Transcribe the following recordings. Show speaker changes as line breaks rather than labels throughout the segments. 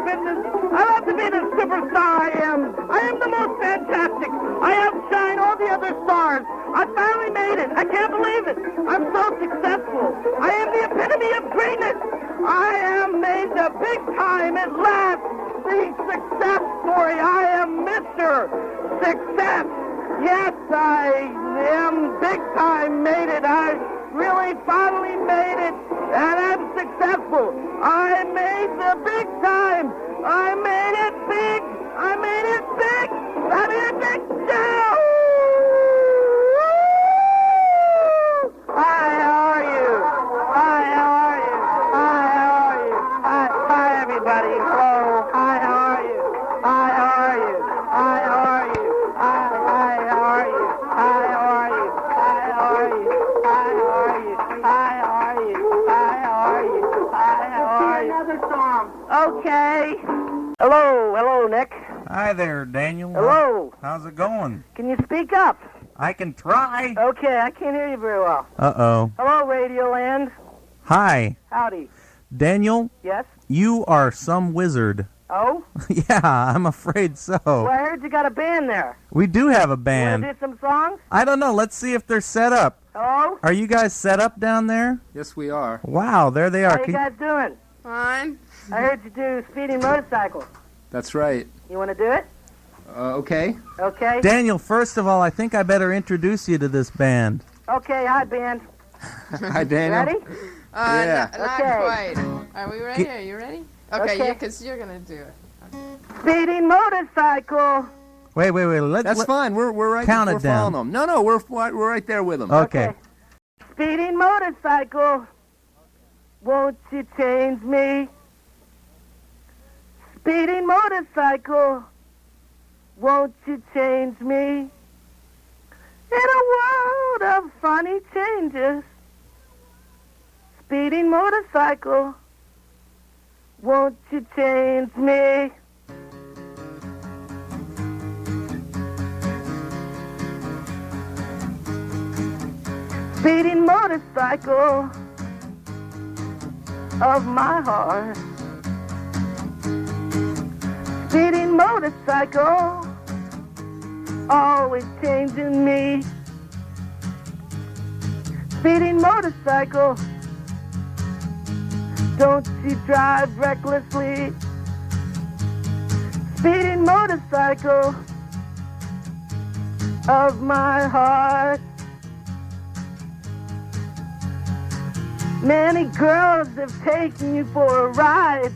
fitness. I love to be the superstar I am. I am the most fantastic. I outshine all the other stars. I finally made it. I can't believe it. I'm so successful. I am the epitome of greatness. I am made the big time at last. The success story. I am Mr. Success. Yes, I am big time made it. I really finally made it, and I'm successful. I made the big time. I made it big. I made it big. I made it big. Now. Hi, how are you? Hi, how are you? Hi, how are you? Hi, everybody. Hello. Hi, how are you? Hi, how are you? Hi, how are you? Hi, how are you? Hi, how are you? Hi, how are you? Hi, how are you? Hi, how are you? Hi, how are you? Hi, how are you? Another song. Okay. Hello, Nick.
Hi there, Daniel.
Hello.
How's it going?
Can you speak up?
I can try.
Okay, I can't hear you very well.
Uh-oh.
Hello, Radioland.
Hi.
Howdy.
Daniel,
Yes?
you are some wizard.
Oh?
Yeah, I'm afraid so.
Well, I heard you got a band there.
We do have a
You
band.
want to do some songs?
I don't know. Let's see if they're set up.
Hello?
Are you guys set up down there?
Yes, we are.
Wow, there they are.
How you guys doing?
Fine.
I heard you do speeding motorcycles.
That's right.
You want to do it?
Okay.
Okay.
Daniel, first of all, I think I better introduce you to this band.
Okay, hi, band.
Hi, Daniel.
Ready?
Yeah.
Not
Okay.
quite. Are we ready? Are you ready? Okay,
Okay.
yeah, because you're going to do it.
Speeding motorcycle.
Wait.
That's fine. We're right.
Count
we're
it down.
following them. No, we're right there with them.
Okay.
Speeding motorcycle. Won't you change me? Speeding motorcycle. Won't you change me? In a world of funny changes. Speeding motorcycle. Won't you change me? Speeding motorcycle of my heart. Speeding motorcycle, always changing me. Speeding motorcycle, don't you drive recklessly. Speeding motorcycle of my heart. Many girls have taken you for a ride,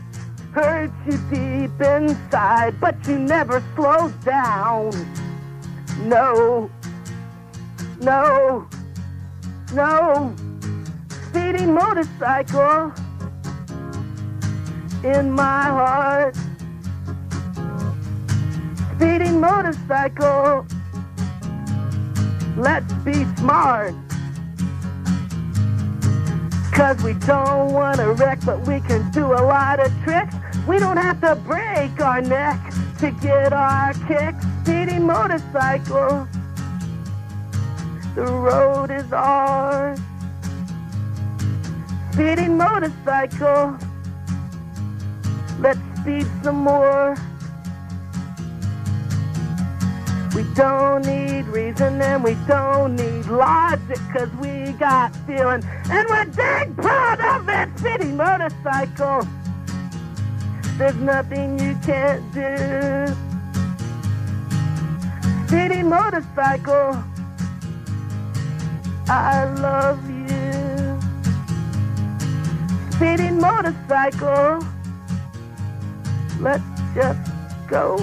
hurt you deep inside, but you never slowed down. No. Speeding motorcycle in my heart. Speeding motorcycle, let's be smart. 'Cause we don't want to wreck, but we can do a lot of tricks. We don't have to break our neck to get our kicks. Speeding motorcycle, the road is ours. Speeding motorcycle, let's speed some more. We don't need reason and we don't need logic, 'cause we got feeling and we're dang proud of it. Speeding motorcycle, there's nothing you can't do. Speeding motorcycle, I love you. Speeding motorcycle, let's just go.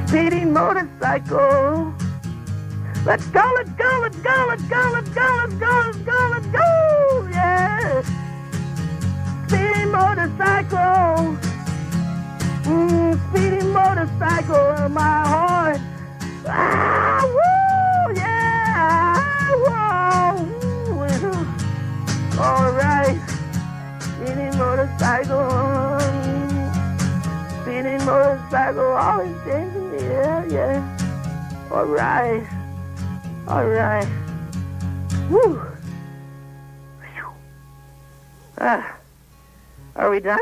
Speeding motorcycle, let's go, let's go, let's go, let's go, let's go, let's go, let's go, let's go, yeah. Speeding motorcycle, speeding motorcycle in my heart. Ah, woo, yeah, whoa. All right, speeding motorcycle, speeding motorcycle, always changing me, yeah. All right, woo. Are we done?